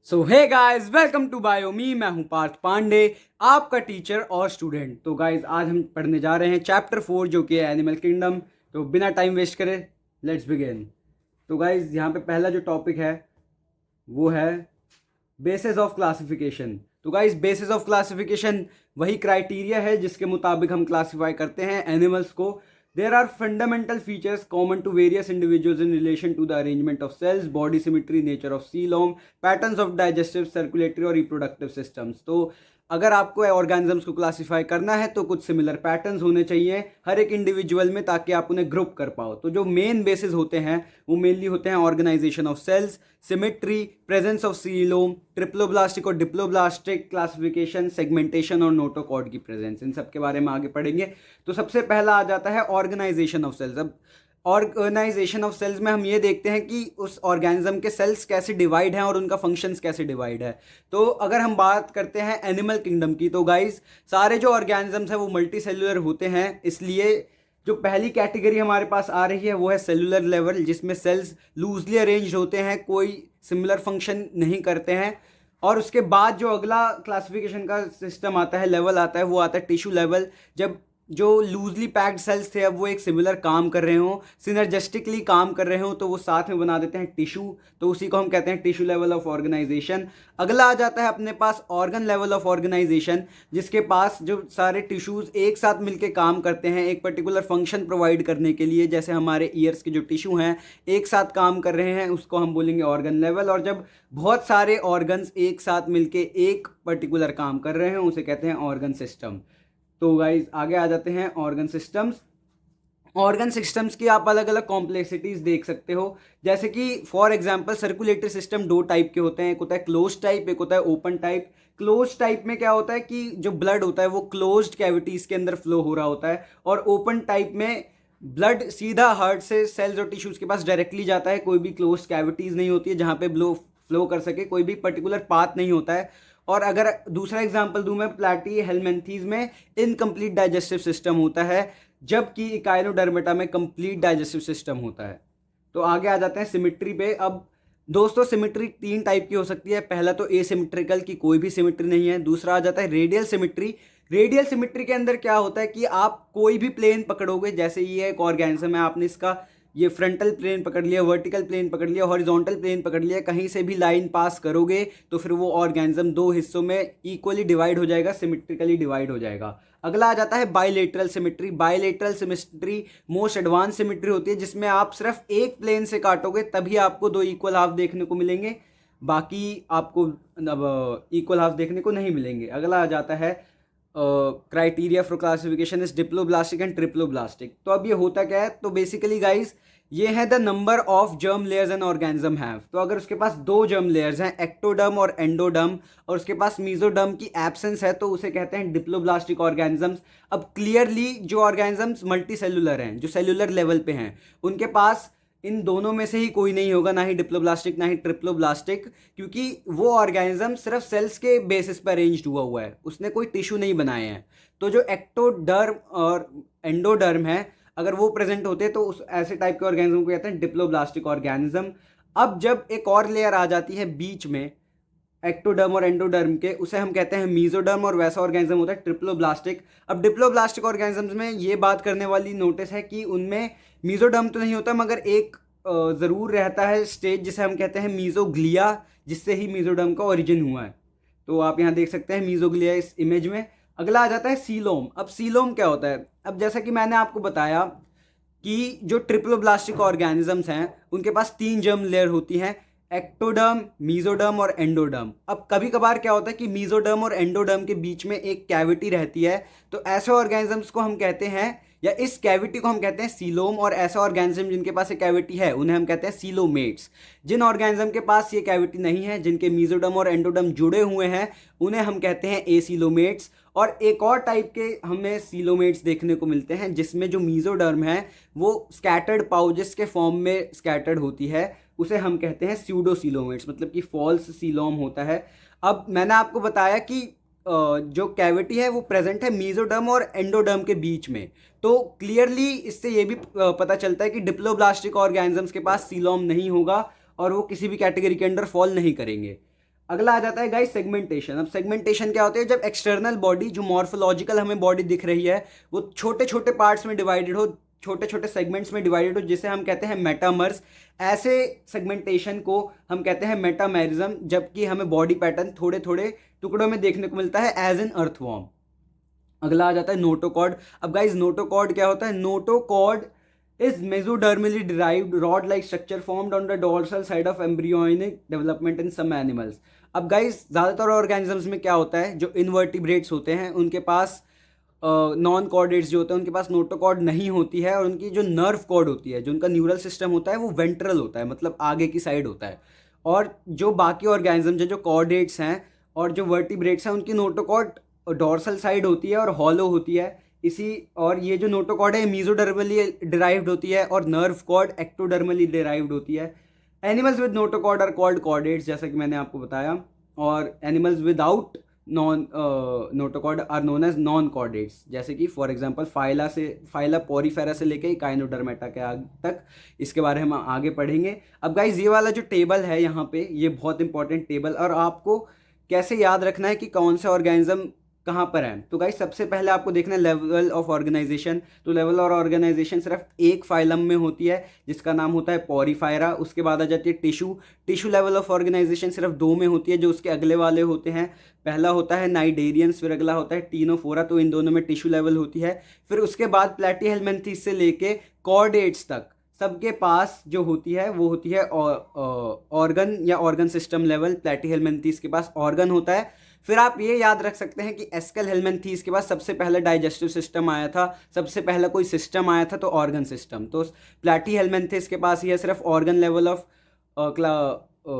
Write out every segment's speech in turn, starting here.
So hey guys, welcome to बायोमी। मैं हूं पार्थ पांडे, आपका टीचर और स्टूडेंट। तो गाइस, आज हम पढ़ने जा रहे हैं चैप्टर 4 जो कि है एनिमल किंगडम। तो बिना टाइम वेस्ट करे लेट्स बिगिन। तो गाइस, यहाँ पे पहला जो टॉपिक है वो है बेसिस ऑफ क्लासिफिकेशन। तो गाइस, बेसिस ऑफ क्लासिफिकेशन वही क्राइटेरिया है जिसके मुताबिक हम क्लासीफाई करते हैं एनिमल्स को। There are fundamental features common to various individuals in relation to the arrangement of cells, body symmetry, nature of coelom, patterns of digestive, circulatory और reproductive systems. तो अगर आपको ऑर्गेनिजम्स को क्लासीफाई करना है तो कुछ सिमिलर पैटर्न्स होने चाहिए हर एक इंडिविजुअल में, ताकि आप उन्हें ग्रुप कर पाओ। तो जो मेन बेसिस होते हैं वो मेनली होते हैं organisation of cells, symmetry, presence of coelom, triploblastic और डिप्लोब्लास्टिक क्लासिफिकेशन, सेगमेंटेशन और नोटोकॉर्ड की प्रेजेंस। इन सब के बारे में आगे पढ़ेंगे। तो सबसे पहला आ जाता है ऑर्गेनाइजेशन ऑफ सेल्स। अब ऑर्गेनाइजेशन ऑफ सेल्स में हम ये देखते हैं कि उस ऑर्गेनिज्म के सेल्स कैसे डिवाइड हैं और उनका फंक्शंस कैसे डिवाइड है। तो अगर हम बात करते हैं एनिमल किंगडम की, तो गाइस सारे जो ऑर्गेनिजम्स हैं वो मल्टी सेल्यूलर होते हैं। इसलिए जो पहली कैटेगरी हमारे पास आ रही है वो है सेलुलर लेवल, जिसमें सेल्स लूजली अरेंज्ड होते हैं, कोई सिमिलर फंक्शन नहीं करते हैं। और उसके बाद जो अगला क्लासिफिकेशन का सिस्टम आता है, लेवल आता है, वो आता है टिश्यू लेवल। जब जो लूजली पैक्ड सेल्स थे अब वो एक सिमिलर काम कर रहे हों, सिनर्जेस्टिकली काम कर रहे हों, तो वो साथ में बना देते हैं टिश्यू। तो उसी को हम कहते हैं टिश्यू लेवल ऑफ ऑर्गेनाइजेशन। अगला आ जाता है अपने पास ऑर्गन लेवल ऑफ ऑर्गेनाइजेशन, जिसके पास जो सारे टिश्यूज एक साथ मिलकर काम करते हैं एक पर्टिकुलर फंक्शन प्रोवाइड करने के लिए। जैसे हमारे ईयर्स के जो टिश्यू हैं एक साथ काम कर रहे हैं, उसको हम बोलेंगे ऑर्गन लेवल। और जब बहुत सारे ऑर्गन्स एक साथ मिलके एक पर्टिकुलर काम कर रहे हैं उसे कहते हैं ऑर्गन सिस्टम। तो गाइज आगे आ जाते हैं ऑर्गन सिस्टम्स। ऑर्गन सिस्टम्स की आप अलग अलग कॉम्प्लेक्सिटीज देख सकते हो। जैसे कि फॉर एग्जांपल सर्कुलेटरी सिस्टम दो टाइप के होते हैं, एक होता है क्लोज टाइप, एक होता है ओपन टाइप। क्लोज टाइप में क्या होता है कि जो ब्लड होता है वो क्लोज्ड कैविटीज के अंदर फ्लो हो रहा होता है, और ओपन टाइप में ब्लड सीधा हार्ट से सेल्स और टिश्यूज के पास डायरेक्टली जाता है। कोई भी क्लोज कैविटीज नहीं होती है जहाँ पे ब्लो फ्लो कर सके, कोई भी पर्टिकुलर पाथ नहीं होता है। और अगर दूसरा एग्जांपल दूं मैं, प्लाटी हेलमेंथीज में इनकम्प्लीट डाइजेस्टिव सिस्टम होता है, जबकि इकाइनोडर्मेटा में कंप्लीट डाइजेस्टिव सिस्टम होता है। तो आगे आ जाते हैं सिमिट्री पे। अब दोस्तों, सिमिट्री तीन टाइप की हो सकती है। पहला तो एसिमेट्रिकल की कोई भी सिमिट्री नहीं है। दूसरा आ जाता है रेडियल सिमिट्री। रेडियल सिमिट्री के अंदर क्या होता है कि आप कोई भी प्लेन पकड़ोगे, जैसे ये एक ऑर्गेनिज्म है, आपने इसका ये फ्रंटल प्लेन पकड़ लिया, वर्टिकल प्लेन पकड़ लिया, हॉरिजॉन्टल प्लेन पकड़ लिया, कहीं से भी लाइन पास करोगे तो फिर वो ऑर्गेनिज्म दो हिस्सों में इक्वली डिवाइड हो जाएगा, सिमेट्रिकली डिवाइड हो जाएगा। अगला आ जाता है bilateral symmetry. Bilateral symmetry most advance symmetry होती है, जिसमें आप सिर्फ एक प्लेन से काटोगे तभी आपको दो इक्वल हाफ देखने को मिलेंगे, बाकी आपको अब इक्वल हाफ देखने को नहीं मिलेंगे। अगला आ जाता है criteria for classification is diploblastic and triploblastic. तो अब ये होता क्या है, तो बेसिकली गाइज ये है the number of germ layers an organism have. तो अगर उसके पास दो जर्म लेयर्स हैं, एक्टोडर्म और एंडोडर्म, और उसके पास मीजोडर्म की एब्सेंस है, तो उसे कहते हैं डिप्लोब्लास्टिक ऑर्गेनिजम्स। अब क्लियरली जो ऑर्गेनिजम्स मल्टी सेलुलर हैं, जो सेलुलर लेवल पे हैं, उनके पास इन दोनों में से ही कोई नहीं होगा, ना ही डिप्लोब्लास्टिक ना ही ट्रिप्लोब्लास्टिक, क्योंकि वो ऑर्गेनिज्म सिर्फ सेल्स के बेसिस पर अरेंज्ड हुआ है, उसने कोई टिश्यू नहीं बनाए हैं। तो जो एक्टोडर्म और एंडोडर्म है, अगर वो प्रेजेंट होते तो उस ऐसे टाइप के ऑर्गेनिज्म को कहते हैं डिप्लोब्लास्टिक ऑर्गेनिज्म। अब जब एक और लेयर आ जाती है बीच में एक्टोडर्म और एंडोडर्म के, उसे हम कहते हैं मीजोडर्म, और वैसा ऑर्गेनिज्म होता है ट्रिप्लोब्लास्टिक। अब डिप्लोब्लास्टिक ऑर्गेनिजम्स में ये बात करने वाली नोटिस है कि उनमें मीजोडर्म तो नहीं होता, मगर एक ज़रूर रहता है स्टेज जिसे हम कहते हैं मीजोग्लिया, जिससे ही मीजोडर्म का ओरिजिन हुआ है। तो आप यहाँ देख सकते हैं मीजोग्लिया इस इमेज में। अगला आ जाता है सीलोम। अब सीलोम क्या होता है, अब जैसा कि मैंने आपको बताया कि जो ट्रिप्लोब्लास्टिक ऑर्गेनिजम्स हैं उनके पास तीन जर्म लेयर होती हैं, एक्टोडर्म, मीजोडर्म और एंडोडर्म। अब कभी कभार क्या होता है कि मीजोडर्म और एंडोडर्म के बीच में एक कैविटी रहती है, तो ऐसे ऑर्गेनिजम्स को हम कहते हैं, या इस कैविटी को हम कहते हैं सीलोम। और ऐसे ऑर्गेनिज्म जिनके पास एक कैविटी है उन्हें हम कहते हैं सीलोमेट्स। जिन ऑर्गेनिज्म के पास ये कैविटी नहीं है, जिनके मीजोडर्म और एंडोडर्म जुड़े हुए हैं, उन्हें हम कहते हैं एसीलोमेट्स। और एक और टाइप के हमें सीलोमेट्स देखने को मिलते हैं, जिसमें जो मीजोडर्म है वो स्कैटर्ड पाउजेस के फॉर्म में स्कैटर्ड होती है, उसे हम कहते हैं स्यूडोसीलोमेट्स, मतलब कि फॉल्स सीलोम होता है। अब मैंने आपको बताया कि जो कैविटी है वो प्रेजेंट है मीजोडर्म और एंडोडर्म के बीच में। तो क्लियरली इससे ये भी पता चलता है कि डिप्लोब्लास्टिक ऑर्गेनिजम्स के पास सीलोम नहीं होगा और वो किसी भी कैटेगरी के अंडर फॉल नहीं करेंगे। अगला आ जाता है गाइस सेगमेंटेशन। अब सेगमेंटेशन क्या होता है, जब एक्सटर्नल बॉडी जो मॉर्फोलॉजिकल हमें बॉडी दिख रही है वो छोटे छोटे पार्ट्स में डिवाइडेड हो, छोटे छोटे सेगमेंट्स में डिवाइडेड हो, जिसे हम कहते हैं मेटामर्स। ऐसे सेगमेंटेशन को हम कहते हैं मेटामेरिज्म, जबकि हमें बॉडी पैटर्न थोड़े थोड़े टुकड़ों में देखने को मिलता है एज एन अर्थवॉर्म। अगला आ जाता है नोटोकॉर्ड। अब गाइस नोटोकॉर्ड क्या होता है, notochord is mesodermally derived rod like structure formed on the dorsal side of embryonic development in some animals। अब गाइस ज़्यादातर ऑर्गेनिजम्स में क्या होता है, जो इनवर्टिब्रेट्स होते हैं उनके पास नॉन कॉर्डेट्स जो होते हैं उनके पास नोटोकॉर्ड नहीं होती है, और उनकी जो नर्व कॉर्ड होती है, जो उनका न्यूरल सिस्टम होता है वो वेंट्रल होता है, मतलब आगे की साइड होता है। और जो बाकी ऑर्गेनिजम्स हैं जो कॉर्डेट्स हैं और जो वर्टिब्रेट्स हैं उनकी नोटोकॉर्ड डोर्सल साइड होती है और हॉलो होती है। इसी और ये जो नोटोकॉर्ड है मीजोडर्मली डिराइव्ड होती है और नर्व कॉर्ड एक्टोडर्मली डिराइव्ड होती है। Animals with notochord are called chordates, जैसा कि मैंने आपको बताया, और animals without non notochord are known as non chordates, जैसे कि फॉर एग्जांपल फाइला पोरीफेरा से लेके काइनोडर्मेटा के आगे तक। इसके बारे में हम आगे पढ़ेंगे। अब गाइज ये वाला जो टेबल है यहाँ पे, ये बहुत इंपॉर्टेंट टेबल, और आपको कैसे याद रखना है कि कौन से ऑर्गेनिज्म कहाँ पर है। तो गाइस सबसे पहले आपको देखना है लेवल ऑफ ऑर्गेनाइजेशन। तो लेवल और ऑर्गेनाइजेशन सिर्फ एक फाइलम में होती है जिसका नाम होता है पोरीफायरा। उसके बाद आ जाती है टिश्यू लेवल ऑफ ऑर्गेनाइजेशन सिर्फ दो में होती है, जो उसके अगले वाले होते हैं। पहला होता है नाइडेरियंस, फिर अगला होता है टीनोफोरा। तो इन दोनों में टिश्यू लेवल होती है। फिर उसके बाद प्लैटीहेल्मिन्थेस से लेके कॉर्डेट्स तक सबके पास जो होती है वो होती है ऑर्गन या ऑर्गन सिस्टम लेवल। प्लैटीहेल्मिन्थेस के पास ऑर्गन होता है। फिर आप ये याद रख सकते हैं कि एस्केल हेलमिन्थेस के पास सबसे पहले डाइजेस्टिव सिस्टम आया था, सबसे पहला कोई सिस्टम आया था तो ऑर्गन सिस्टम। तो प्लैटीहेल्मिन्थेस के पास ये सिर्फ organ level of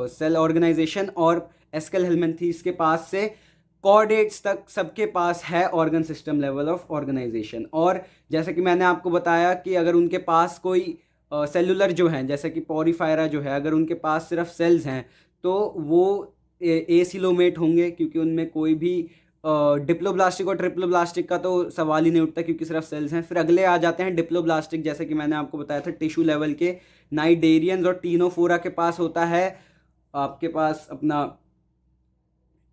cell organisation, और एस्केल हेलमिन्थेस के पास से कॉर्डेट्स तक सबके पास है organ system level of organisation. और जैसे कि मैंने आपको बताया कि अगर उनके पास कोई सेलुलर जो हैं, जैसे कि पोरीफायरा जो है, अगर उनके पास सिर्फ सेल्स हैं तो वो एसिलोमेट होंगे, क्योंकि उनमें कोई भी डिप्लोब्लास्टिक और ट्रिप्लोब्लास्टिक का तो सवाल ही नहीं उठता क्योंकि सिर्फ सेल्स हैं। फिर अगले आ जाते हैं डिप्लोब्लास्टिक, जैसे कि मैंने आपको बताया था टिश्यू लेवल के। नाइडेरियंस और टीनोफोरा के पास होता है आपके पास अपना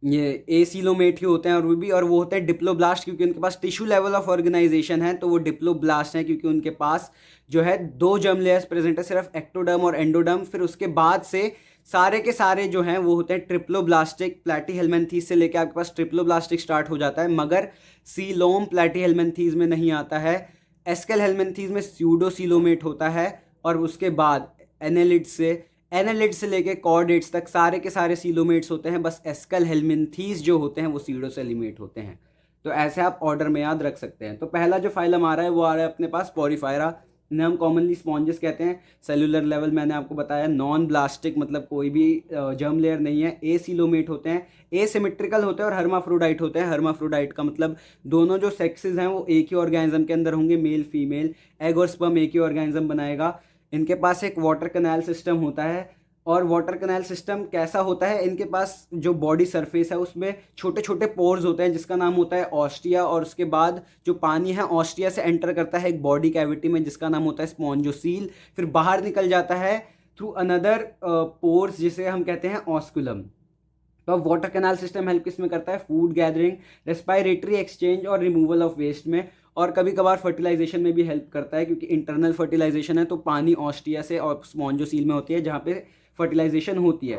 ये एसिलोमेट ही होते हैं, और वो होते हैं डिप्लोब्लास्ट, क्योंकि उनके पास टिश्यू लेवल ऑफ ऑर्गेनाइजेशन है तो वो डिप्लोब्लास्ट हैं, क्योंकि उनके पास जो है दो जर्म लेयर्स प्रेजेंट है, सिर्फ एक्टोडर्म और एंडोडर्म। फिर उसके बाद से सारे के सारे जो हैं वो होते हैं ट्रिप्लोब्लास्टिक। प्लैटीहेल्मिन्थेस से लेके आपके पास ट्रिप्लोब्लास्टिक स्टार्ट हो जाता है, मगर सीलोम प्लैटीहेल्मिन्थेस में नहीं आता है। एस्केल हेलमिन्थेस में स्यूडोसीलोमेट होता है, और उसके बाद एनालिड से लेके कॉर्डेट्स तक सारे के सारे सीलोमेट्स होते हैं। बस एस्केल हेलमिन्थेस जो होते हैं वो सीडोसेलिमेट होते हैं। तो ऐसे आप ऑर्डर में याद रख सकते हैं। तो पहला जो फाइलम आ रहा है वो आ रहा है अपने पास पोरीफायरा, इन्हें हम कॉमनली स्पॉन्जेस कहते हैं। सेलुलर लेवल मैंने आपको बताया नॉन ब्लास्टिक, मतलब कोई भी जर्म लेयर नहीं है। एसिलोमेट होते हैं, एसिमेट्रिकल होते हैं, और हर्माफ्रोडाइट होते हैं। हर्माफ्रोडाइट का मतलब दोनों जो सेक्सेस हैं वो एक ही ऑर्गेनिज्म के अंदर होंगे, मेल फीमेल। एग और स्पर्म एक ही ऑर्गेनिज्म बनाएगा। इनके पास एक वाटर कैनाल सिस्टम होता है, और वाटर कैनाल सिस्टम कैसा होता है, इनके पास जो बॉडी सरफेस है उसमें छोटे छोटे पोर्स होते हैं जिसका नाम होता है ऑस्टिया, और उसके बाद जो पानी है ऑस्टिया से एंटर करता है एक बॉडी कैविटी में जिसका नाम होता है स्पॉन्जोसील, फिर बाहर निकल जाता है थ्रू अनदर पोर्स जिसे हम कहते हैं ऑस्कुलम। तो अब वाटर कैनाल सिस्टम हेल्प किस में करता है, फूड गैदरिंग, रेस्पिरेटरी एक्सचेंज और रिमूवल ऑफ वेस्ट में, और कभी कभार फर्टिलाइजेशन में भी हेल्प करता है, क्योंकि इंटरनल फर्टिलाइजेशन है तो पानी ऑस्टिया से और स्पॉन्जोसील में होती है जहाँ पे फर्टिलाइजेशन होती है।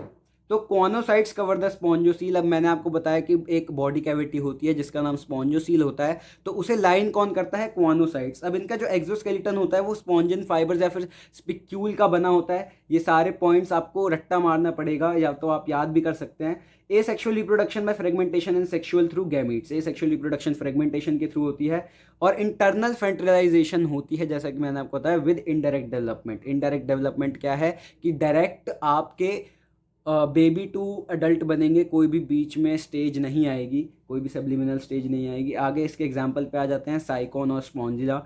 तो कॉनोसाइट्स कवर द स्पॉन्जोसील। अब मैंने आपको बताया कि एक बॉडी कैविटी होती है जिसका नाम स्पॉन्जोसील होता है, तो उसे लाइन कौन करता है, कॉनोसाइट्स। अब इनका जो एक्सोस्केलेटन होता है वो स्पॉन्जिन फाइबर्स या फिर स्पिक्यूल का बना होता है। ये सारे पॉइंट्स आपको रट्टा मारना पड़ेगा, या तो आप याद भी कर सकते हैं। Asexual reproduction by fragmentation and sexual through gametes. Asexual reproduction fragmentation के थ्रू होती है, और इंटरनल फर्टिलाइजेशन होती है जैसा कि मैंने आपको बताया with indirect development. Indirect development क्या है कि डायरेक्ट आपके बेबी टू अडल्ट बनेंगे, कोई भी बीच में स्टेज नहीं आएगी, कोई भी सब्लिमिनल स्टेज नहीं आएगी। आगे इसके एग्जाम्पल पे आ जाते हैं साइकोन और स्पॉन्जिला।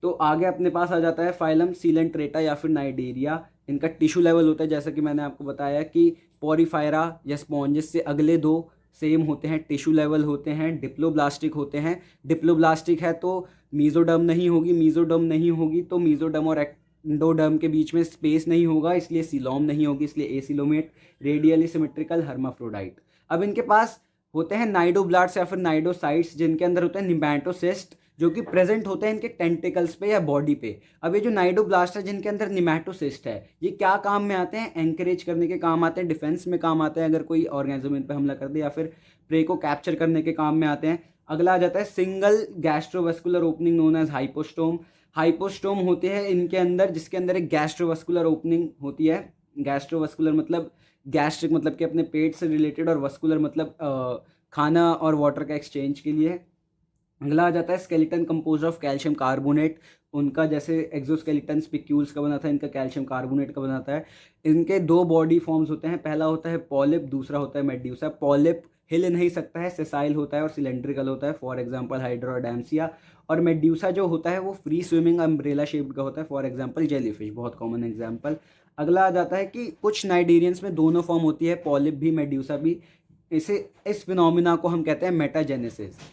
तो आगे अपने पास आ जाता है फाइलम सीलेंट्रेटा या फिर नाइडेरिया। इनका टिश्यू लेवल होता है जैसा कि मैंने आपको बताया कि पोरीफायरा या स्पॉन्जिस से अगले दो सेम होते हैं, टिश्यू लेवल होते हैं, डिप्लोब्लास्टिक होते हैं। डिप्लोब्लास्टिक है तो मीजोडर्म नहीं होगी, मीजोडर्म नहीं होगी तो मीजोडर्म और एंडोडर्म के बीच में स्पेस नहीं होगा, इसलिए सीलोम नहीं होगी, इसलिए एसिलोमेट। Radially symmetrical hermaphrodite. अब इनके पास होते हैं नाइडोब्लास्ट या फिर नाइडोसाइट्स, जिनके अंदर होते हैं निमैटोसिस्ट, जो कि प्रेजेंट होते हैं इनके टेंटिकल्स पे या बॉडी पे। अब ये जो नाइडोब्लास्ट है जिनके अंदर निमैटोसिस्ट है, ये क्या काम में आते हैं? एंकरेज करने के काम आते हैं, डिफेंस में काम आते हैं अगर कोई ऑर्गेनिज्म इन पर हमला कर दे, या फिर प्रे को कैप्चर करने के काम में आते हैं। अगला आ जाता है single gastrovascular opening known as hypostome. Hypostome होते हैं इनके अंदर, जिसके अंदर एक गैस्ट्रोवेस्कुलर ओपनिंग होती है। गैस्ट्रोवेस्कुलर मतलब गैस्ट्रिक मतलब कि अपने पेट से रिलेटेड, और वस्कुलर मतलब खाना और वाटर का एक्सचेंज के लिए। अगला आ जाता है skeleton compose of calcium carbonate. उनका जैसे एक्सोस्केलेटन स्पिक्यूल्स का बना था, इनका कैल्शियम कार्बोनेट का बनाता है। इनके दो बॉडी फॉर्म्स होते हैं, पहला होता है पॉलिप, दूसरा होता है मेड्यूसा। पॉलिप हिल नहीं सकता है, सेसाइल होता है और सिलेंड्रिकल होता है, फॉर एग्जांपल हाइड्रोडैम्सिया। और मेड्यूसा जो होता है वो फ्री स्विमिंग अम्ब्रेला शेप्ड का होता है, फॉर एग्जांपल जेलीफिश, बहुत कॉमन एग्जांपल। अगला आ जाता है कि कुछ नाइडेरियंस में दोनों फॉर्म होती है, पॉलिप भी मेड्यूसा भी। इस फिनोमिना को हम कहते हैं मेटाजेनेसिस।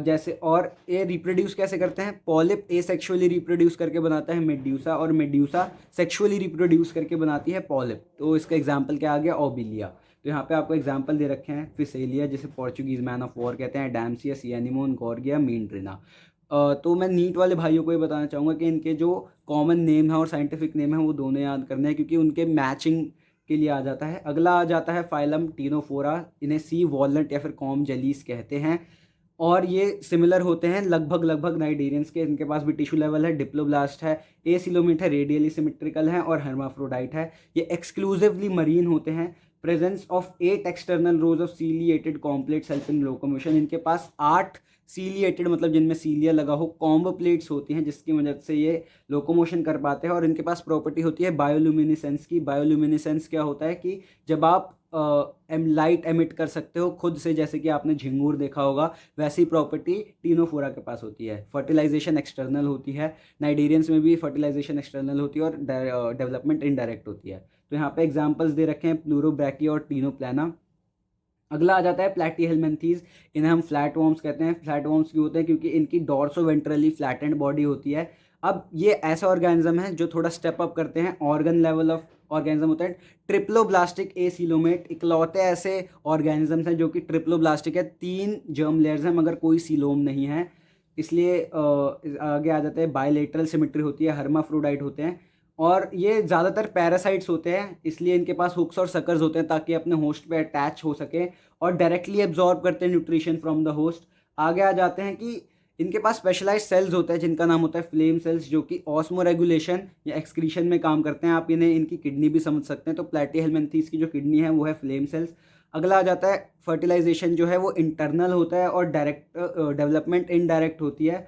जैसे और ये रिप्रोड्यूस कैसे करते हैं? पॉलिप एसेक्सुअली रिप्रोड्यूस करके बनाता है मेड्यूसा, और मेड्यूसा सेक्सुअली रिप्रोड्यूस करके बनाती है पॉलिप। तो इसका एग्जांपल क्या आ गया? ओबिलिया। तो यहाँ पे आपको एग्जांपल दे रखे हैं फिसेलिया, जिसे पोर्चुगीज मैन ऑफ वॉर कहते हैं, डैम्सिया, सियानिमोन, गॉर्गिया, मीनड्रिना। तो मैं नीट वाले भाइयों को ये बताना चाहूँगा कि इनके जो कॉमन नेम है और साइंटिफिक नेम है वो दोनों याद करने हैं, क्योंकि उनके मैचिंग के लिए आ जाता है। अगला आ जाता है फाइलम टीनोफोरा। इन्हें सी वॉलनट या फिर कॉम जेलीस कहते हैं, और ये सिमिलर होते हैं लगभग नाइडेरियंस के। इनके पास भी टिश्यू लेवल है, डिप्लोब्लास्ट है, एसिलोमेट है, रेडियली सिमेट्रिकल है और हर्माफ्रोडाइट है। ये एक्सक्लूसिवली मरीन होते हैं। Presence of 8 external rose of ciliated कॉम्प्लेट्स help in locomotion. इनके पास 8 सीलिएटेड मतलब जिनमें सीलिया लगा हो कॉम्ब प्लेट्स होती हैं, जिसकी मदद से ये लोकोमोशन कर पाते हैं। और इनके पास प्रॉपर्टी होती है बायोल्यूमिनेसेंस की। बायोल्यूमिनेसेंस क्या होता है कि जब आप लाइट एमिट कर सकते हो खुद से, जैसे कि आपने झिंगूर देखा होगा, वैसी प्रॉपर्टी टीनोफोरा के पास होती है। फर्टिलाइजेशन एक्सटर्नल होती है, नाइडेरियंस में भी फर्टिलाइजेशन एक्सटर्नल होती है, और डेवलपमेंट इनडायरेक्ट होती है। तो यहाँ पे एग्जांपल्स दे रखे हैं प्लूरोब्रैकी और टीनोप्लाना। अगला आ जाता है प्लैटीहेलमिंथीज। इन्हें हम फ्लैट वॉर्म्स कहते हैं। फ्लैट वॉर्म्स क्यों होते हैं? क्योंकि इनकी डॉर्सोवेंट्रली फ्लैटेंड बॉडी होती है। अब ये ऐसे ऑर्गेनिज्म है जो थोड़ा स्टेप अप करते हैं, ऑर्गन लेवल ऑफ ऑर्गेनिज्म होता है। ट्रिप्लोब्लास्टिक एसीलोमेट, इकलौते ऐसे ऑर्गेनिजम्स हैं जो कि ट्रिप्लोब्लास्टिक है। 3 जर्म लेयर्स हैं मगर कोई सीलोम नहीं है, इसलिए आगे आ जाते हैं बायलेटरल सिमेट्री होती है, हर्माफ्रोडाइट होते हैं। और ये ज़्यादातर पैरासाइट्स होते हैं, इसलिए इनके पास हुक्स और सकर्स होते हैं ताकि अपने होस्ट पे अटैच हो सके, और डायरेक्टली एब्जॉर्ब करते हैं न्यूट्रिशन फ्रॉम द होस्ट। आगे आ जाते हैं कि इनके पास स्पेशलाइज्ड सेल्स होते हैं जिनका नाम होता है फ्लेम सेल्स, जो कि ऑस्मो रेगुलेशन या एक्सक्रीशन में काम करते हैं। आप इन्हें इनकी किडनी भी समझ सकते हैं। तो प्लैटीहेलमिंथीज की जो किडनी है वो है फ्लेम सेल्स। अगला आ जाता है फर्टिलाइजेशन जो है वो इंटरनल होता है, और डायरेक्ट डेवलपमेंट इनडायरेक्ट होती है।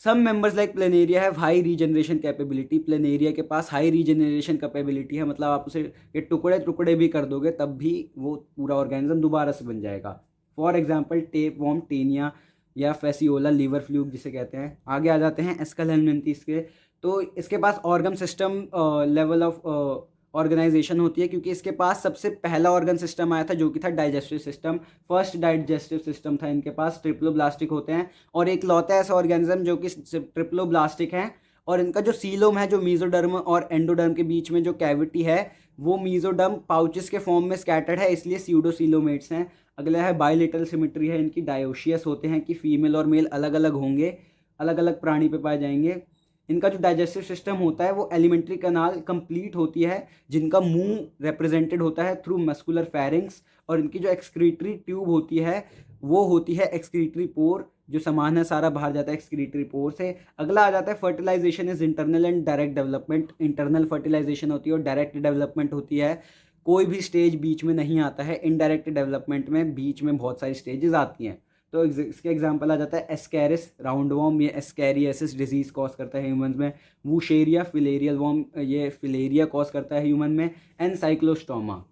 Some members like planaria have high regeneration capability. Planaria के पास हाई रीजनरेशन कैपेबिलिटी है, मतलब आप उसे ये टुकड़े टुकड़े भी कर दोगे तब भी वो पूरा ऑर्गेनिज्म दोबारा से बन जाएगा। For example tape warm, Taenia या फेसियोला, लीवर फ्लूक जिसे कहते हैं। आगे आ जाते हैं एस्केलेंथिस के। तो इसके पास organ system level of organisation होती है, क्योंकि इसके पास सबसे पहला ऑर्गन सिस्टम आया था जो कि था digestive system. First digestive system था इनके पास। ट्रिप्लोब्लास्टिक होते हैं, और एक लौता ऐसा ऑर्गेनिज्म जो कि ट्रिप्लोब्लास्टिक है। और इनका जो सीलोम है, जो मीजोडर्म और एंडोडर्म के बीच में जो कैविटी है, वो मीजोडर्म पाउचेस के फॉर्म में स्कैटर्ड है, इसलिए स्यूडोसीलोमेट्स हैं। अगला है बायलेटरल सिमेट्री है इनकी। डायोशियस होते हैं कि फीमेल और मेल अलग अलग होंगे, अलग अलग प्राणी पे पाए जाएंगे। इनका जो डाइजेस्टिव सिस्टम होता है वो एलिमेंट्री कनाल कंप्लीट होती है, जिनका मुंह रिप्रेजेंटेड होता है थ्रू मस्कुलर फेरिंग्स। और इनकी जो एक्सक्रीटरी ट्यूब होती है वो होती है एक्सक्रीटरी पोर, जो सामान है सारा बाहर जाता है एक्सक्रीटरी पोर से। अगला आ जाता है fertilisation is internal and direct development. Internal fertilisation होती है और डायरेक्ट डेवलपमेंट होती है। कोई भी स्टेज बीच में नहीं आता है। इनडायरेक्ट डेवलपमेंट में बीच में बहुत सारी स्टेजेस आती हैं। तो इसके एग्जांपल आ जाता है एस्कैरिस राउंडवॉर्म, ये एस्कैरियसिस डिजीज कॉज करता है ह्यूमंस में। वूशेरिया फिलेरियल वॉर्म, ये फिलेरिया कॉज करता है ह्यूमन में। एनसाइक्लोस्टोमा।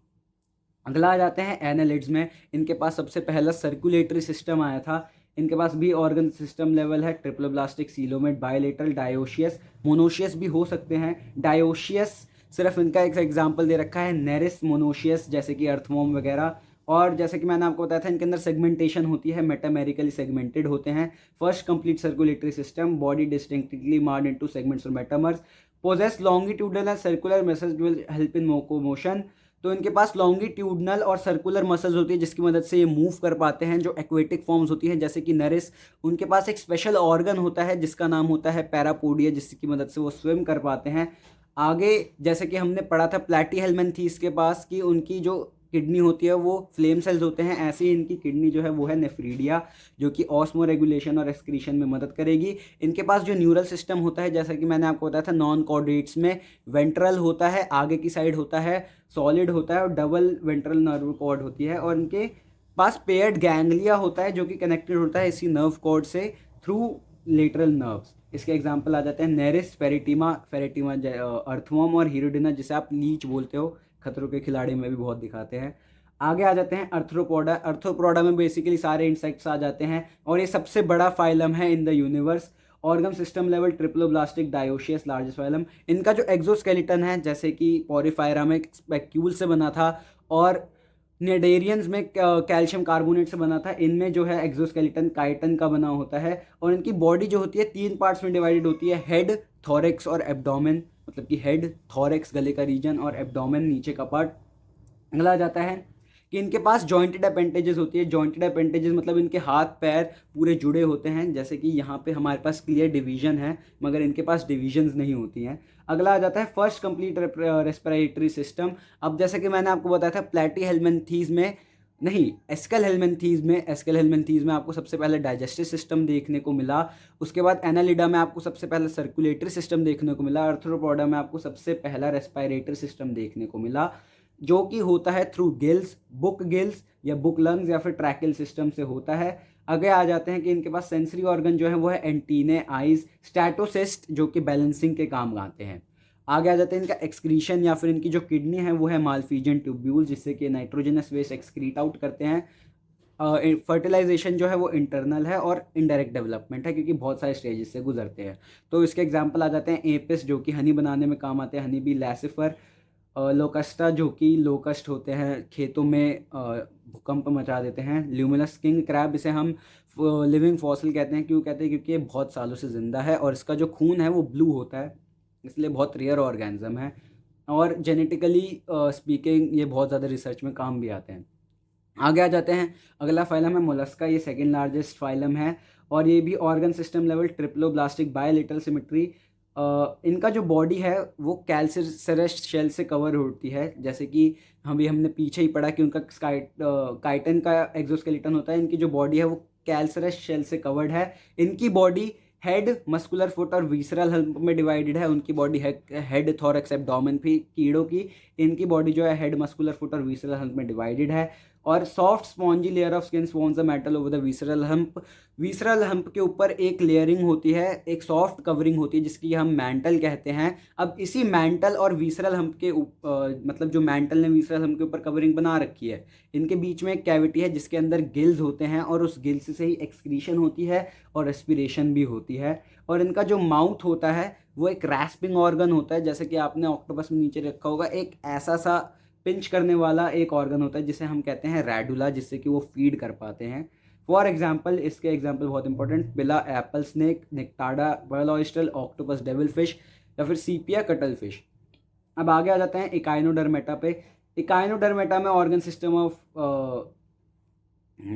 अगला आ जाते हैं एनालिड्स में। इनके पास सबसे पहला सर्कुलेटरी सिस्टम आया था। इनके पास भी ऑर्गन सिस्टम लेवल है, triploblastic, coelomate, bilateral, dioecious, monoecious भी हो सकते हैं। डायोशियस सिर्फ इनका एक एग्जांपल दे रखा है, नेरिस मोनोशियस, जैसे कि अर्थवॉर्म वगैरह। और जैसे कि मैंने आपको बताया था इनके अंदर सेगमेंटेशन होती है, मेटामेरिकली सेगमेंटेड होते हैं। First complete circulatory system, body distinctly marked into segments और metamers. Possess longitudinal and circular muscles will help in motion. तो इनके पास लॉन्गिट्यूडनल और सर्कुलर मसल्स होती है जिसकी मदद से ये मूव कर पाते हैं। जो एक्वेटिक फॉर्म्स होती हैं जैसे कि नरिस, उनके पास एक स्पेशल ऑर्गन होता है जिसका नाम होता है पैरापोडिया, जिसकी मदद से वो स्विम कर पाते हैं। आगे जैसे कि हमने पढ़ा था प्लैटीहेल्मिन्थीस के पास कि उनकी जो किडनी होती है वो फ्लेम सेल्स होते हैं, ऐसे ही इनकी किडनी जो है वो है नेफ्रीडिया, जो कि ऑस्मो रेगुलेशन और एक्सक्रीशन में मदद करेगी। इनके पास जो न्यूरल सिस्टम होता है जैसा कि मैंने आपको बताया था नॉन कॉर्डेट्स में वेंट्रल होता है, आगे की साइड होता है सॉलिड होता है और डबल वेंट्रल नर्व कॉर्ड होती है, और इनके पास पेयर्ड गैंग्लिया होता है जो कि कनेक्टेड होता है इसी नर्व कॉर्ड से थ्रू लेटरल नर्व्स। इसके एग्जांपल आ जाते हैं नेरिस, फेरेटिमा अर्थवर्म और हीरोडिना जिसे आप लीच बोलते हो, खतरों के खिलाड़ी में भी बहुत दिखाते हैं। आगे आ जाते हैं अर्थ्रोपोडा। अर्थ्रोपोडा में बेसिकली सारे इंसेक्ट्स आ जाते हैं और ये सबसे बड़ा फाइलम है in the universe. Organ system level triploblastic dioecious largest phylum. इनका जो एक्सोस्केलेटन है जैसे कि पॉरीफायरा में स्पेक्यूल से बना था और नेडेरियंस में कैल्शियम कार्बोनेट से बना था, इनमें जो है एक्सोस्केलेटन काइटन का बना होता है। और इनकी बॉडी जो होती है 3 पार्ट्स में डिवाइडेड होती है, हेड, थोरेक्स और एब्डोमेन, मतलब कि हेड, थोरेक्स गले का रीजन और एब्डोमेन नीचे का पार्ट। अगला जाता है कि इनके पास जॉइंटेड अपेंडेजेस होती है। जॉइंटेड अपेंडेजेस मतलब इनके हाथ पैर पूरे जुड़े होते हैं, जैसे कि यहाँ पे हमारे पास क्लियर डिवीजन है मगर इनके पास डिवीजन्स नहीं होती हैं। अगला आ जाता है फर्स्ट कंप्लीट रेस्पिरेटरी सिस्टम। अब जैसे कि मैंने आपको बताया था प्लैटीहेल्मिन्थीस में नहीं, एस्केलहेल्मिन्थीस में आपको सबसे पहले डाइजेस्टिव सिस्टम देखने को मिला। उसके बाद एनालिडा में आपको सबसे पहले सर्कुलेटरी सिस्टम देखने को मिला। अर्थ्रोपोडा में आपको सबसे पहला रेस्पिरेटरी सिस्टम देखने को मिला जो कि होता है थ्रू गिल्स, बुक गिल्स या बुक लंग्स या फिर ट्रैकिल सिस्टम से होता है। आगे आ जाते हैं कि इनके पास सेंसरी ऑर्गन जो है वो है एंटीने, आइज, स्टैटोसिस्ट जो कि बैलेंसिंग के काम आते हैं। आगे आ जाते हैं इनका एक्सक्रीशन या फिर इनकी जो किडनी है वो है मालफिजियन ट्यूब्यूल, जिससे कि नाइट्रोजनस वेस्ट एक्सक्रीट आउट करते हैं। फर्टिलाइजेशन जो है वो इंटरनल है और इनडायरेक्ट डेवलपमेंट है क्योंकि बहुत सारे स्टेजेस से गुजरते हैं। तो इसके एग्जांपल आ जाते हैं एपिस जो कि हनी बनाने में काम आते हैं, हनी बी, लैसिफर, लोकस्टा जो कि लोकस्ट होते हैं खेतों में भूकंप मचा देते हैं, ल्यूमिनस किंग क्रैब इसे हम लिविंग फॉसिल कहते हैं। क्यों कहते हैं? क्योंकि ये बहुत सालों से ज़िंदा है और इसका जो खून है वो ब्लू होता है, इसलिए बहुत रेयर ऑर्गेनिज्म है और जेनेटिकली स्पीकिंग ये बहुत ज़्यादा रिसर्च में काम भी आते हैं। आगे आ जाते हैं, अगला फाइलम है मोलस्का। ये सेकेंड लार्जेस्ट फाइलम है और ये भी organ system level triploblastic bilateral symmetry. इनका जो बॉडी है वो कैल्सिरस शेल से कवर होती है, जैसे कि हमने पीछे ही पढ़ा कि उनका काइटन का एक्सोस्केलेटन होता है। इनकी जो बॉडी है वो कैल्सिरस शेल से कवर्ड है। इनकी बॉडी हेड, मस्कुलर फुट और विसरल हम्प में डिवाइडेड है। उनकी बॉडी है हेड, थोरैक्स, एब्डोमेन भी कीड़ों की। इनकी बॉडी जो है हेड, मस्कुलर फुट और विसरल हम्प में डिवाइडेड है। और soft spongy layer of skin spawns the metal over the visceral hump. Visceral hump के ऊपर एक लेयरिंग होती है, एक सॉफ्ट कवरिंग होती है जिसकी हम मैंटल कहते हैं। अब इसी मैंटल और विसरल हम्प के मतलब जो मैंटल ने विसरल हम्प के ऊपर कवरिंग बना रखी है, इनके बीच में एक कैविटी है जिसके अंदर गिल्स होते हैं और उस गिल्स से ही एक्सक्रीशन होती है और रेस्पिरेशन भी होती है। और इनका जो माउथ होता है वो एक रैस्पिंग ऑर्गन होता है, जैसे कि आपने ऑक्टोपस में नीचे रखा होगा एक ऐसा सा पिंच करने वाला एक ऑर्गन होता है जिसे हम कहते हैं रैडुला, जिससे कि वो फीड कर पाते हैं। फॉर एग्जाम्पल, इसके एग्जाम्पल बहुत इंपॉर्टेंट, बिला एप्पल स्नेक, नेक्टाडा, pearl oyster, octopus devil fish या फिर सीपिया कटल फिश। अब आगे आ जाते हैं इकाइनोडर्मेटा पे। इकाइनोडर्मेटा में ऑर्गन सिस्टम ऑफ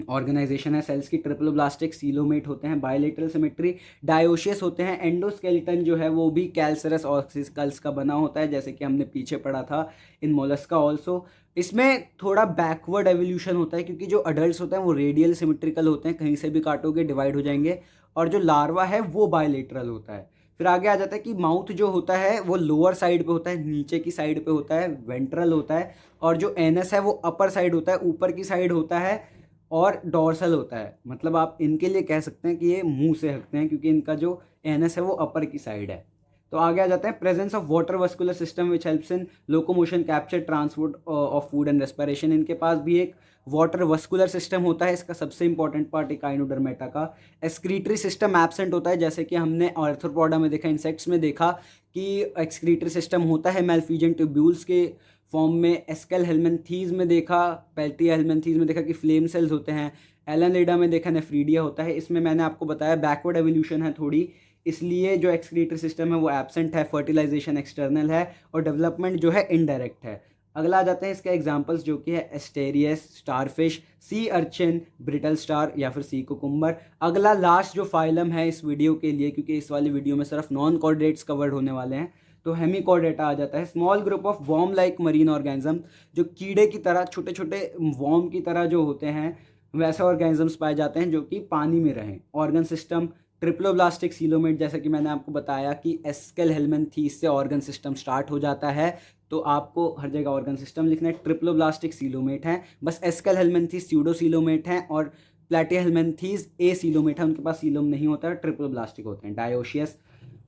ऑर्गेनाइजेशन है सेल्स की, ट्रिप्लोब्लास्टिक, सीलोमेट होते हैं, बायलेटरल सिमेट्री, डायोशियस होते हैं। एंडोस्केलेटन जो है वो भी कैल्सरस ऑक्सिस्कल्स का बना होता है, जैसे कि हमने पीछे पढ़ा था इन मोलस्का ऑल्सो। इसमें थोड़ा बैकवर्ड एवोल्यूशन होता है क्योंकि जो अडल्ट होते हैं वो रेडियल सिमेट्रिकल होते हैं, कहीं से भी काटोगे डिवाइड हो जाएंगे, और जो लार्वा है वो बायलेटरल होता है। फिर आगे आ जाता है कि माउथ जो होता है वो लोअर साइड पे होता है, नीचे की साइड पे होता है, वेंट्रल होता है। और जो एनस है वो अपर साइड होता है, ऊपर की साइड होता है और डॉर्सल होता है। मतलब आप इनके लिए कह सकते हैं कि ये मुंह से हकते हैं क्योंकि इनका जो एनस है वो अपर की साइड है। तो आगे आ जाते हैं presence of water vascular system which helps in locomotion, capture, transport of food and respiration. इनके पास भी एक वाटर वस्कुलर सिस्टम होता है, इसका सबसे इंपॉर्टेंट पार्ट इकाइनोडर्मेटा का। एक्सक्रीटरी सिस्टम एब्सेंट होता है, जैसे कि हमने आर्थ्रोपोडा में देखा, इंसेक्ट्स में देखा कि एक्सक्रीटरी सिस्टम होता है मालफिजियन ट्यूब्यूल्स के फॉर्म में। एस्केलहेल्मिन्थीस में देखा, प्लैटीहेल्मिन्थीस में देखा कि फ्लेम सेल्स होते हैं। एनालिडा में देखा नेफ्रीडिया होता है। इसमें मैंने आपको बताया बैकवर्ड एवोल्यूशन है थोड़ी, इसलिए जो एक्सक्रीटरी सिस्टम है वो एब्सेंट है, फर्टिलाइजेशन एक्सटर्नल है और डेवलपमेंट जो है इनडायरेक्ट है। अगला आ जाते हैं इसके एग्जांपल्स जो कि है Asterias, starfish, sea urchin, brittle star या फिर सी कुकुम्बर। अगला लास्ट जो फाइलम है इस वीडियो के लिए, क्योंकि इस वाली वीडियो में सिर्फ नॉन कॉर्डेट्स कवर्ड होने वाले हैं, तो हेमिकॉर्डेटा आ जाता है। Small group of worm like marine organism, जो कीड़े की तरह छोटे छोटे वॉर्म की तरह जो होते हैं वैसे ऑर्गेनिजम्स पाए जाते हैं जो कि पानी में रहें। ऑर्गन सिस्टम ट्रिप्लोब्लास्टिक सीलोमेट, जैसा कि मैंने आपको बताया कि एस्केल हेलमेंथीस से ऑर्गन सिस्टम स्टार्ट हो जाता है, तो आपको हर जगह ऑर्गन सिस्टम लिखना है। ट्रिप्लोब्लास्टिक सीलोमेट हैं, बस एस्केल हेलमेंथीस स्यूडो सीलोमेट हैं और प्लेटिया हेलमेंथीस ए सीलोमेट है, उनके पास सीलोम नहीं होता है, ट्रिप्लोब्लास्टिक होते हैं। डायोशियस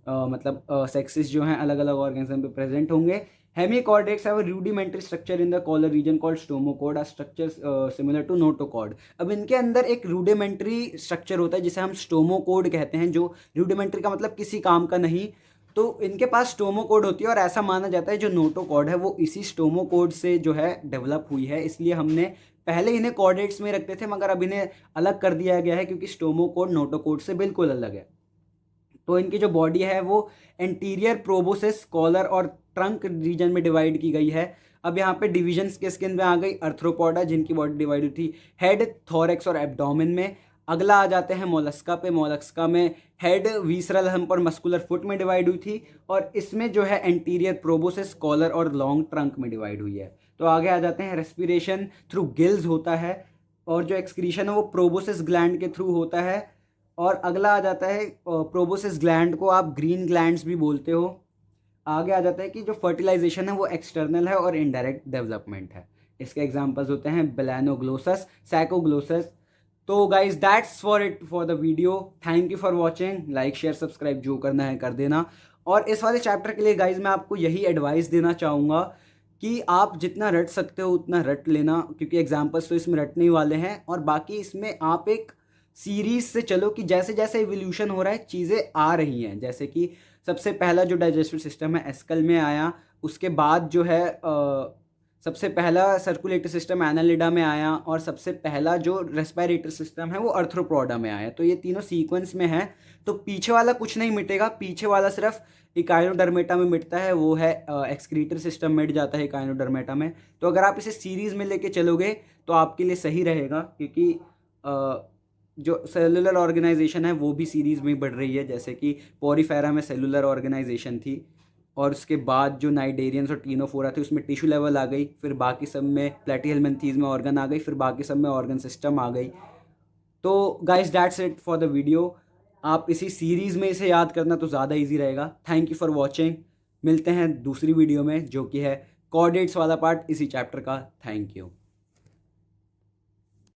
मतलब सेक्सेस जो हैं अलग अलग ऑर्गेनिज्म पे प्रेजेंट होंगे। Hemichordates have a rudimentary structure in the collar region called stomochord, structure similar to notochord. अब इनके अंदर एक रूडिमेंट्री स्ट्रक्चर होता है जिसे हम स्टोमोकॉर्ड कहते हैं, जो रूडिमेंट्री का मतलब किसी काम का नहीं, तो इनके पास स्टोमोकॉर्ड होती है और ऐसा माना जाता है जो नोटोकॉर्ड है वो इसी स्टोमोकॉर्ड से जो है डेवलप हुई है। इसलिए हमने पहले इन्हें कॉर्डेट्स में रखते थे, मगर अब इन्हें अलग कर दिया गया है क्योंकि स्टोमोकॉर्ड नोटोकॉर्ड से बिल्कुल अलग है। तो इनकी जो बॉडी है वो एंटीरियर प्रोबोसिस, कॉलर और ट्रंक रीजन में डिवाइड की गई है। अब यहाँ पे डिविजन्स के स्किन में आ गई अर्थ्रोपोडा, जिनकी बॉडी डिवाइड हुई थी हेड, थोरेक्स और एब्डोमेन में। अगला आ जाते हैं मोलस्का पे। मोलस्का में हेड, वीसरल हम्प और मस्कुलर फुट में डिवाइड हुई थी और इसमें जो है एंटीरियर प्रोबोसिस, कॉलर और लॉन्ग ट्रंक में डिवाइड हुई है। तो आगे आ जाते हैं रेस्पिरेशन थ्रू गिल्स होता है और जो एक्सक्रीशन है वो प्रोबोसिस ग्लैंड के थ्रू होता है। और अगला आ जाता है प्रोबोसिस ग्लैंड को आप ग्रीन ग्लैंड्स भी बोलते हो। आगे आ जाता है कि जो फर्टिलाइजेशन है वो एक्सटर्नल है और इनडायरेक्ट डेवलपमेंट है। इसके एग्जांपल्स होते हैं बेलानोग्लोसस, सैकोग्लोसस। तो guys that's for it for the video. Thank you for watching. Like share subscribe जो करना है कर देना। और इस वाले चैप्टर के लिए गाइज मैं आपको यही एडवाइस देना चाहूँगा कि आप जितना रट सकते हो उतना रट लेना, क्योंकि एग्जाम्पल्स तो इसमें रटने ही वाले हैं। और बाकी इसमें आप एक सीरीज से चलो कि जैसे जैसे इवोल्यूशन हो रहा है चीज़ें आ रही हैं। जैसे कि सबसे पहला जो डाइजेस्टिव सिस्टम है एस्कल में आया, उसके बाद जो है सबसे पहला सर्कुलेटरी सिस्टम एनालिडा में आया और सबसे पहला जो रेस्पिरेटरी सिस्टम है वो अर्थ्रोपोडा में आया। तो ये तीनों सीक्वेंस में है, तो पीछे वाला कुछ नहीं मिटेगा, पीछे वाला सिर्फ इकाइनोडर्मेटा में मिटता है, वो है एक्सक्रीटरी सिस्टम मिट जाता है इकाइनोडर्मेटा में। तो अगर आप इसे सीरीज़ में लेके चलोगे तो आपके लिए सही रहेगा, क्योंकि जो सेलुलर ऑर्गेनाइजेशन है वो भी सीरीज़ में बढ़ रही है। जैसे कि पोरीफेरा में सेलुलर ऑर्गेनाइजेशन थी और उसके बाद जो नाइडेरियंस और टीनोफोरा थे उसमें टिश्यू लेवल आ गई, फिर बाकी सब में प्लेटीहेलमिन्थीज में ऑर्गन आ गई, फिर बाकी सब में ऑर्गन सिस्टम आ गई। तो guys that's it for the video. आप इसी सीरीज़ में इसे याद करना तो ज़्यादा इजी रहेगा। Thank you for watching. मिलते हैं दूसरी वीडियो में जो कि है कॉर्डेट्स वाला पार्ट इसी चैप्टर का। Thank you.